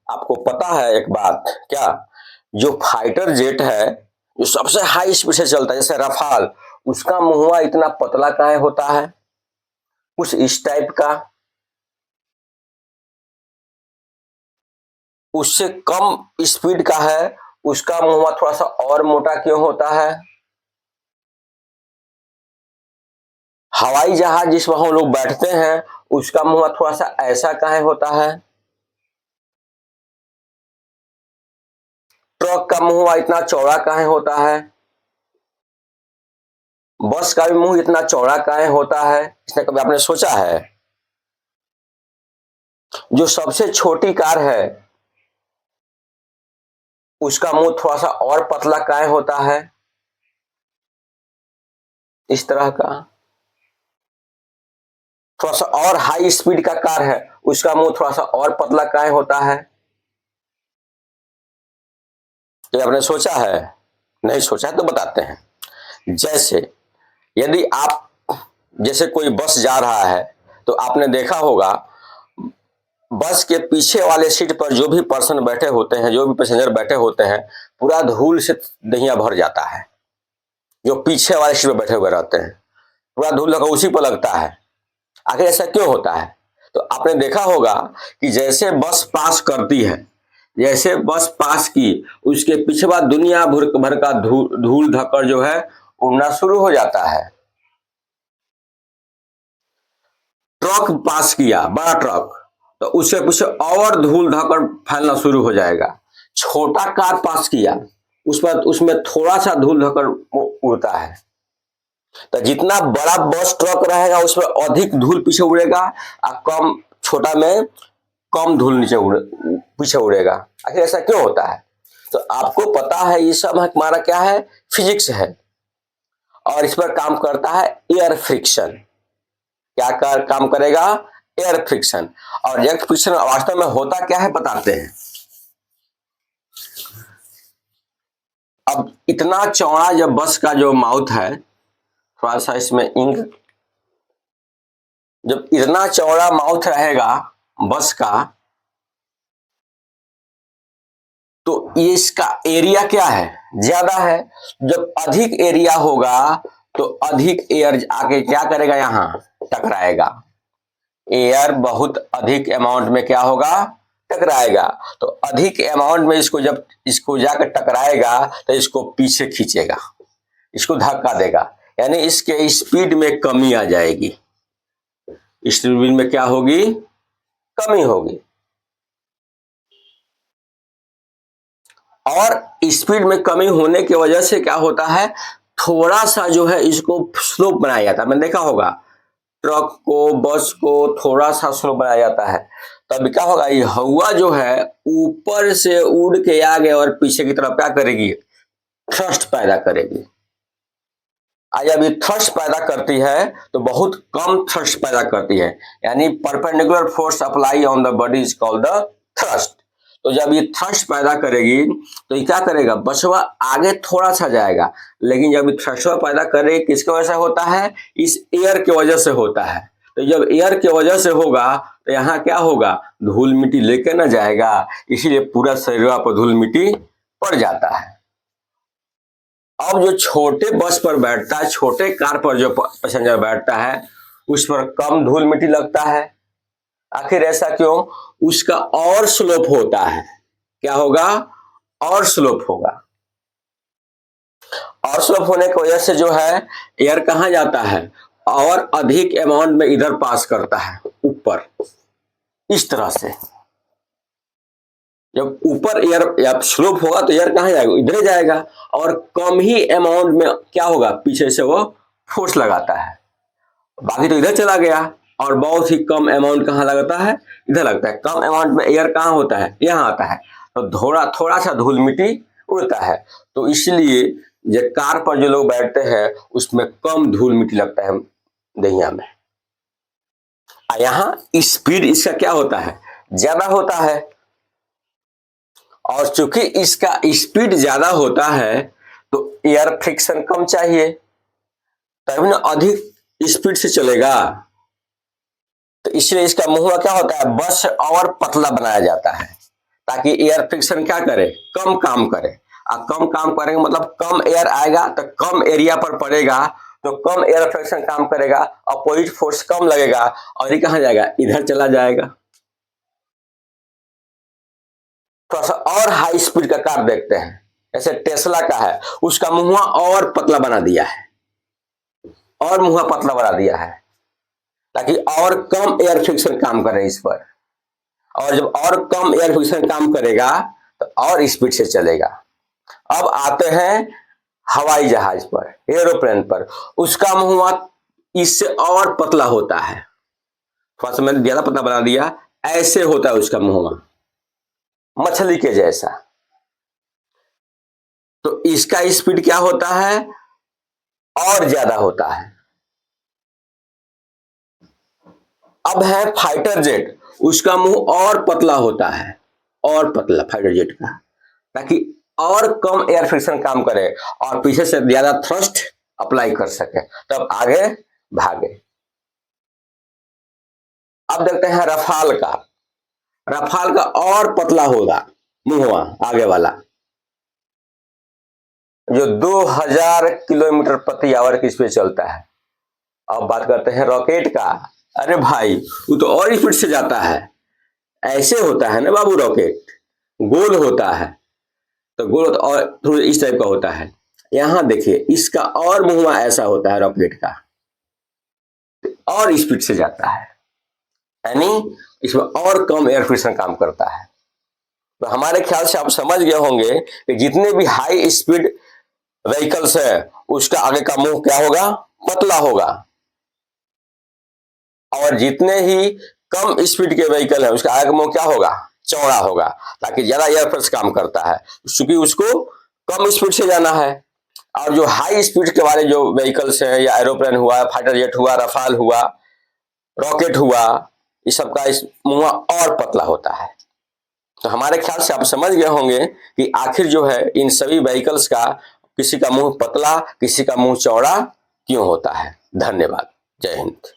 आपको पता है एक बात क्या, जो फाइटर जेट है, जो सबसे हाई स्पीड से चलता है जैसे रफाल, उसका मुंहवा इतना पतला काहे होता है? कुछ इस टाइप का। उससे कम स्पीड का है, उसका मुंहवा थोड़ा सा और मोटा क्यों होता है? हवाई जहाज जिसमें हम लोग बैठते हैं, उसका मुंहवा थोड़ा सा ऐसा काहे होता है? ट्रक का मुंहवा इतना चौड़ा काहे होता है? बस का भी मुंह इतना चौड़ा काहे होता है? इसने कभी आपने सोचा है? जो सबसे छोटी कार है, उसका मुंह थोड़ा सा और पतला काहे होता है? इस तरह का। थोड़ा सा और हाई स्पीड का कार है, उसका मुंह थोड़ा सा और पतला काहे होता है? ये आपने सोचा है? नहीं सोचा है तो बताते हैं। जैसे यदि आप, जैसे कोई बस जा रहा है, तो आपने देखा होगा बस के पीछे वाले सीट पर जो भी पर्सन बैठे होते हैं, जो भी पैसेंजर बैठे होते हैं, पूरा धूल से दहिया भर जाता है। जो पीछे वाले सीट पर बैठे हुए रहते हैं, पूरा धूल लगा उसी पर लगता है। आखिर ऐसा क्यों होता है? तो आपने देखा होगा कि जैसे बस पास करती है, जैसे बस पास की, उसके पीछे बाद दुनिया भर का धूल धक्कड़ जो है उड़ना शुरू हो जाता है। ट्रक पास किया, बड़ा ट्रक, तो उसके पीछे और धूल धक्कड़ फैलना शुरू हो जाएगा। छोटा कार पास किया, उसमें थोड़ा सा धूल धक्कड़ उड़ता है। तो जितना बड़ा बस ट्रक रहेगा उसमें अधिक धूल पीछे उड़ेगा, और कम छोटा में कम धूल पीछे उड़ेगा। आखिर ऐसा क्यों होता है? तो आपको पता है ये सब हमारा क्या है, फिजिक्स है। और इस पर काम करता है एयर फ्रिक्शन। क्या काम करेगा? Air friction. और एयर फ्रिक्शन वास्तव में होता क्या है बताते हैं। अब इतना चौड़ा जब बस का जो माउथ है, थोड़ा सा इसमें इंक, जब इतना चौड़ा माउथ रहेगा बस का, तो ये इसका एरिया क्या है, ज्यादा है। जब अधिक एरिया होगा तो अधिक एयर आके क्या करेगा, यहां टकराएगा। एयर बहुत अधिक अमाउंट में क्या होगा, टकराएगा। तो अधिक अमाउंट में इसको जब इसको जाकर टकराएगा तो इसको पीछे खींचेगा, इसको धक्का देगा, यानी इसके स्पीड में कमी आ जाएगी। स्पीड में क्या होगी, कमी होगी। और स्पीड में कमी होने की वजह से क्या होता है, थोड़ा सा जो है इसको स्लोप बनाया जाता है। मैंने देखा होगा ट्रक को, बस को थोड़ा सा स्लोप बनाया जाता है। तब क्या होगा, ये हवा जो है ऊपर से उड़ के आगे और पीछे की तरफ क्या करेगी, थ्रस्ट पैदा करेगी। जब ये थ्रस्ट पैदा करती है तो बहुत कम थ्रस्ट पैदा करती है, यानी perpendicular force apply on the body is called the thrust. तो जब ये थ्रस्ट पैदा करेगी तो ये क्या करेगा, बसवा आगे थोड़ा सा जाएगा। लेकिन जब ये थ्रस्ट पैदा करे, किसकी वजह से होता है, इस एयर की वजह से होता है। तो जब एयर की वजह से होगा तो यहाँ क्या होगा, धूल मिट्टी लेके ना जाएगा, इसीलिए पूरा शरीर पर धूल मिट्टी पड़ जाता है। अब जो छोटे बस पर बैठता है, छोटे कार पर जो पैसेंजर बैठता है, उस पर कम धूल मिट्टी लगता है। आखिर ऐसा क्यों, उसका और स्लोप होता है। क्या होगा, और स्लोप होगा। और स्लोप होने की वजह से जो है एयर कहां जाता है, और अधिक अमाउंट में इधर पास करता है ऊपर, इस तरह से। जब ऊपर एयर स्लोप होगा तो एयर कहां जाएगा, इधर जाएगा। और कम ही अमाउंट में क्या होगा, पीछे से वो फोर्स लगाता है, बाकी तो इधर चला गया। और बहुत ही कम अमाउंट कहां लगता है, इधर लगता है। कम अमाउंट में एयर कहां होता है, यहां आता है। तो थोड़ा सा धूल मिट्टी उड़ता है। तो इसलिए जो कार पर जो लोग बैठते हैं उसमें कम धूल मिट्टी लगता है दहिया में। यहाँ स्पीड इसका क्या होता है, ज्यादा होता है। और चूंकि इसका स्पीड ज्यादा होता है तो एयर फ्रिक्शन कम चाहिए, तभी ना अधिक स्पीड से चलेगा। तो इसलिए इसका मुंह क्या होता है, बस और पतला बनाया जाता है। ताकि एयर फ्रिक्शन क्या करे, कम काम करे। कम काम करेंगे मतलब कम एयर आएगा तो कम एरिया पर पड़ेगा, तो कम एयर फ्रिक्शन काम करेगा, अपोजिट फोर्स कम लगेगा और ये कहां जाएगा, इधर चला जाएगा। थोड़ा सा और हाई स्पीड का कार देखते हैं, जैसे टेस्ला का है, उसका मुंह और पतला बना दिया है, और मुंह पतला बना दिया है ताकि और कम एयर फ्रिक्शन काम करे इस पर, और जब और कम एयर फ्रिक्शन काम करेगा तो और स्पीड से चलेगा। अब आते हैं हवाई जहाज पर, एरोप्लेन पर, उसका मुंह इससे और पतला होता है, थोड़ा सा मैंने ज्यादा पतला बना दिया, ऐसे होता है उसका मुंह, मछली के जैसा। तो इसका स्पीड क्या होता है, और ज्यादा होता है। अब है फाइटर जेट, उसका मुंह और पतला होता है, और पतला फाइटर जेट का, ताकि और कम एयर फ्रिक्शन काम करे और पीछे से ज्यादा थ्रस्ट अप्लाई कर सके, तब आगे भागे। अब देखते हैं रफाल का, रफाल का और पतला होगा मुंहवा आगे वाला, जो 2000 किलोमीटर प्रति आवर की स्पीड चलता है। अब बात करते हैं रॉकेट का, अरे भाई वो तो और स्पीड से जाता है, ऐसे होता है ना बाबू रॉकेट, गोल होता है, तो गोल और थोड़ा इस टाइप का होता है। यहां देखिए इसका और मुंह ऐसा होता है रॉकेट का, और स्पीड से जाता है, यानी इसमें और कम एयर फ्रिक्शन काम करता है। तो हमारे ख्याल से आप समझ गए होंगे कि जितने भी हाई स्पीड व्हीकल्स है उसका आगे का मुंह क्या होगा, पतला होगा, और जितने ही कम स्पीड के व्हीकल है उसका आगे का मुंह क्या होगा, चौड़ा होगा, ताकि ज्यादा एयर फोर्स काम करता है, क्योंकि उसको कम स्पीड से जाना है। और जो हाई स्पीड के वाले जो व्हीकल्स हैं, या एरोप्लेन हुआ, फाइटर जेट हुआ, रफाल हुआ, रॉकेट हुआ, इस सब का इस मुंह और पतला होता है। तो हमारे ख्याल से आप समझ गए होंगे कि आखिर जो है इन सभी व्हीकल्स का किसी का मुंह पतला, किसी का मुंह चौड़ा क्यों होता है। धन्यवाद, जय हिंद।